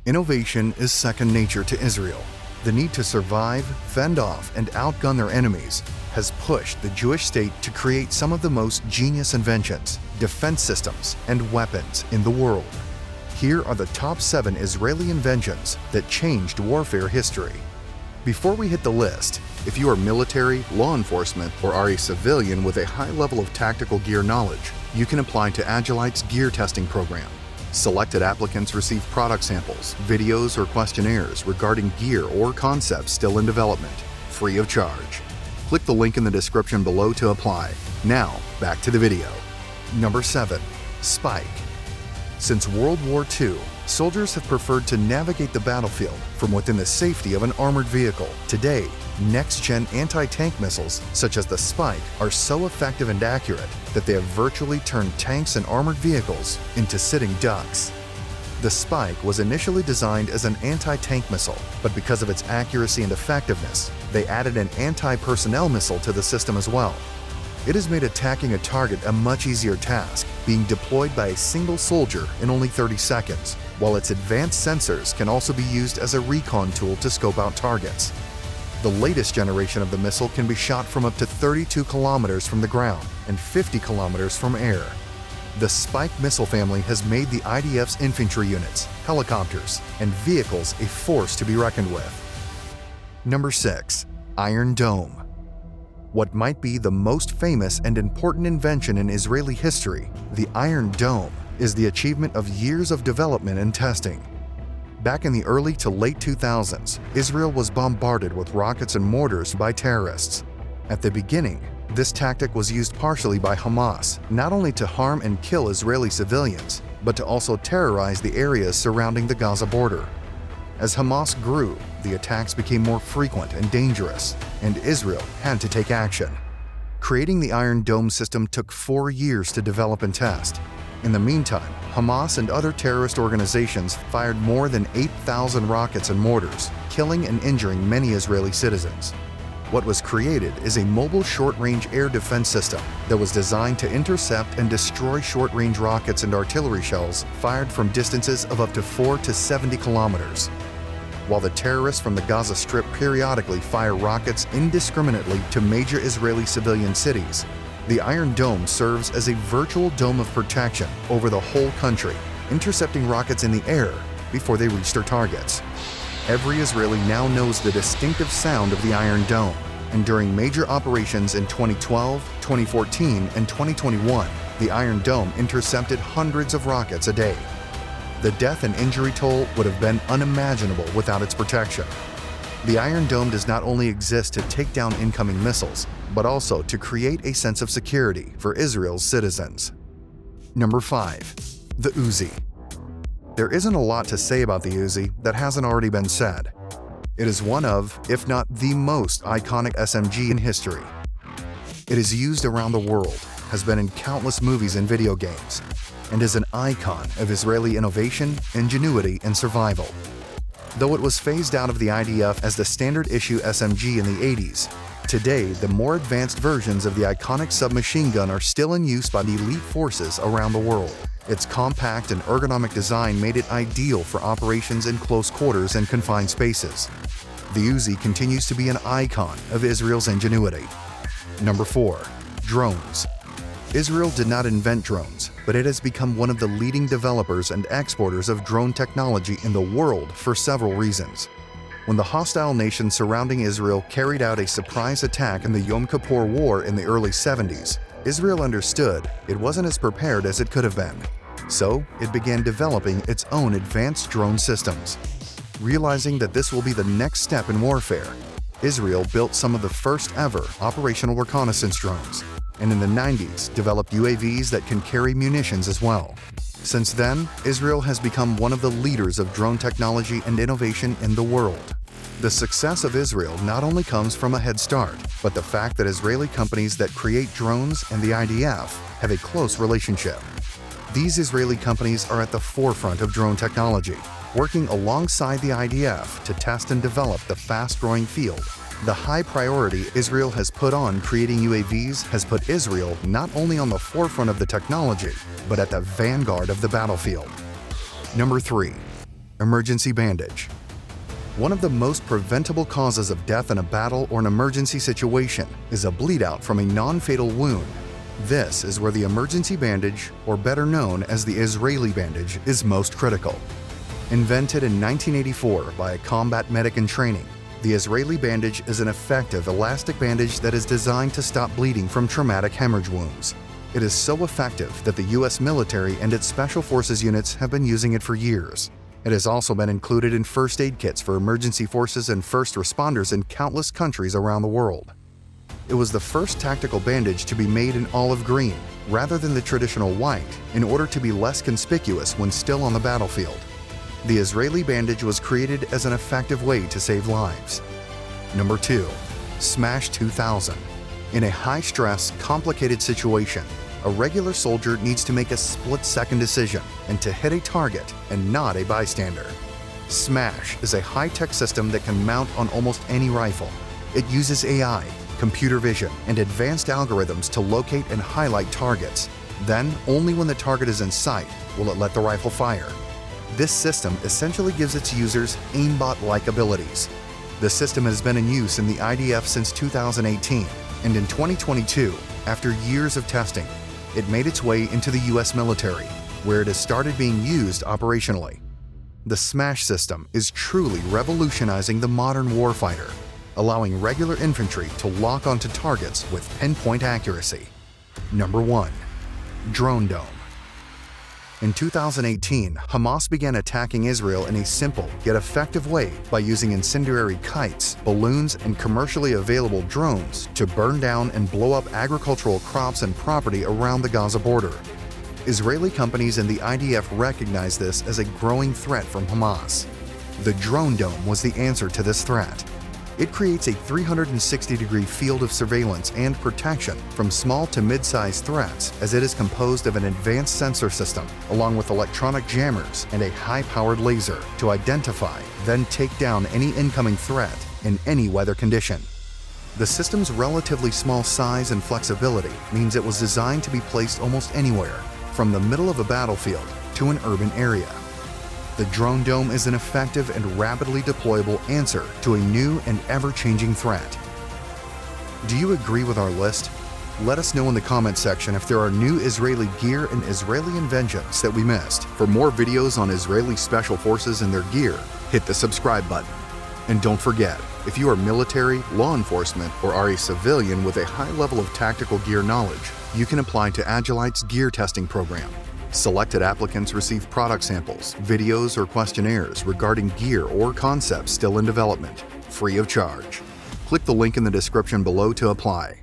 Innovation is second nature to Israel. The need to survive, fend off, and outgun their enemies has pushed the Jewish state to create some of the most genius inventions, defense systems, and weapons in the world. Here are the top 7 Israeli inventions that changed warfare history. Before we hit the list, if you are military, law enforcement, or are a civilian with a high level of tactical gear knowledge, you can apply to Agilite's gear testing program. Selected applicants receive product samples, videos, or questionnaires regarding gear or concepts still in development, free of charge. Click the link in the description below to apply. Now, back to the video. Number 7. Spike. Since World War II, soldiers have preferred to navigate the battlefield from within the safety of an armored vehicle. Today, next-gen anti-tank missiles, such as the Spike, are so effective and accurate that they have virtually turned tanks and armored vehicles into sitting ducks. The Spike was initially designed as an anti-tank missile, but because of its accuracy and effectiveness, they added an anti-personnel missile to the system as well. It has made attacking a target a much easier task, being deployed by a single soldier in only 30 seconds, while its advanced sensors can also be used as a recon tool to scope out targets. The latest generation of the missile can be shot from up to 32 kilometers from the ground and 50 kilometers from air. The Spike missile family has made the IDF's infantry units, helicopters, and vehicles a force to be reckoned with. Number 6. Iron Dome. What might be the most famous and important invention in Israeli history, the Iron Dome, is the achievement of years of development and testing. Back in the early to late 2000s, Israel was bombarded with rockets and mortars by terrorists. At the beginning, this tactic was used partially by Hamas, not only to harm and kill Israeli civilians, but to also terrorize the areas surrounding the Gaza border. As Hamas grew, the attacks became more frequent and dangerous, and Israel had to take action. Creating the Iron Dome system took 4 years to develop and test. In the meantime, Hamas and other terrorist organizations fired more than 8,000 rockets and mortars, killing and injuring many Israeli citizens. What was created is a mobile short-range air defense system that was designed to intercept and destroy short-range rockets and artillery shells fired from distances of up to 4 to 70 kilometers. While the terrorists from the Gaza Strip periodically fire rockets indiscriminately to major Israeli civilian cities, the Iron Dome serves as a virtual dome of protection over the whole country, intercepting rockets in the air before they reach their targets. Every Israeli now knows the distinctive sound of the Iron Dome, and during major operations in 2012, 2014, and 2021, the Iron Dome intercepted hundreds of rockets a day. The death and injury toll would have been unimaginable without its protection. The Iron Dome does not only exist to take down incoming missiles, but also to create a sense of security for Israel's citizens. Number 5. The Uzi. There isn't a lot to say about the Uzi that hasn't already been said. It is one of, if not the most iconic SMG in history. It is used around the world, has been in countless movies and video games, and is an icon of Israeli innovation, ingenuity, and survival. Though it was phased out of the IDF as the standard issue SMG in the 80s, today the more advanced versions of the iconic submachine gun are still in use by the elite forces around the world. Its compact and ergonomic design made it ideal for operations in close quarters and confined spaces. The Uzi continues to be an icon of Israel's ingenuity. Number 4. Drones. Israel did not invent drones, but it has become one of the leading developers and exporters of drone technology in the world for several reasons. When the hostile nation surrounding Israel carried out a surprise attack in the Yom Kippur War in the early 70s, Israel understood it wasn't as prepared as it could have been. So, it began developing its own advanced drone systems. Realizing that this will be the next step in warfare, Israel built some of the first ever operational reconnaissance drones, and in the 90s developed UAVs that can carry munitions as well. Since then, Israel has become one of the leaders of drone technology and innovation in the world. The success of Israel not only comes from a head start, but the fact that Israeli companies that create drones and the IDF have a close relationship. These Israeli companies are at the forefront of drone technology, working alongside the IDF to test and develop the fast-growing field. The high priority Israel has put on creating UAVs has put Israel not only on the forefront of the technology, but at the vanguard of the battlefield. Number 3. Emergency bandage. One of the most preventable causes of death in a battle or an emergency situation is a bleed-out from a non-fatal wound. This is where the emergency bandage, or better known as the Israeli bandage, is most critical. Invented in 1984 by a combat medic in training, the Israeli bandage is an effective elastic bandage that is designed to stop bleeding from traumatic hemorrhage wounds. It is so effective that the U.S. military and its Special Forces units have been using it for years. It has also been included in first aid kits for emergency forces and first responders in countless countries around the world. It was the first tactical bandage to be made in olive green rather than the traditional white in order to be less conspicuous when still on the battlefield. The Israeli bandage was created as an effective way to save lives. Number 2. Smash 2000. In a high-stress, complicated situation, a regular soldier needs to make a split-second decision and to hit a target and not a bystander. Smash is a high-tech system that can mount on almost any rifle. It uses AI, computer vision, and advanced algorithms to locate and highlight targets. Then, only when the target is in sight will it let the rifle fire. This system essentially gives its users aimbot-like abilities. The system has been in use in the IDF since 2018, and in 2022, after years of testing, it made its way into the U.S. military, where it has started being used operationally. The SMASH system is truly revolutionizing the modern warfighter, allowing regular infantry to lock onto targets with pinpoint accuracy. Number 1. Drone Dome. In 2018, Hamas began attacking Israel in a simple yet effective way by using incendiary kites, balloons, and commercially available drones to burn down and blow up agricultural crops and property around the Gaza border. Israeli companies and the IDF recognized this as a growing threat from Hamas. The Drone Dome was the answer to this threat. It creates a 360-degree field of surveillance and protection from small to mid-sized threats, as it is composed of an advanced sensor system along with electronic jammers and a high-powered laser to identify, then take down any incoming threat in any weather condition. The system's relatively small size and flexibility means it was designed to be placed almost anywhere, from the middle of a battlefield to an urban area. The Drone Dome is an effective and rapidly deployable answer to a new and ever-changing threat. Do you agree with our list? Let us know in the comment section if there are new Israeli gear and Israeli inventions that we missed. For more videos on Israeli Special Forces and their gear, hit the subscribe button. And don't forget, if you are military, law enforcement, or are a civilian with a high level of tactical gear knowledge, you can apply to Agilite's gear testing program. Selected applicants receive product samples, videos, or questionnaires regarding gear or concepts still in development, free of charge. Click the link in the description below to apply.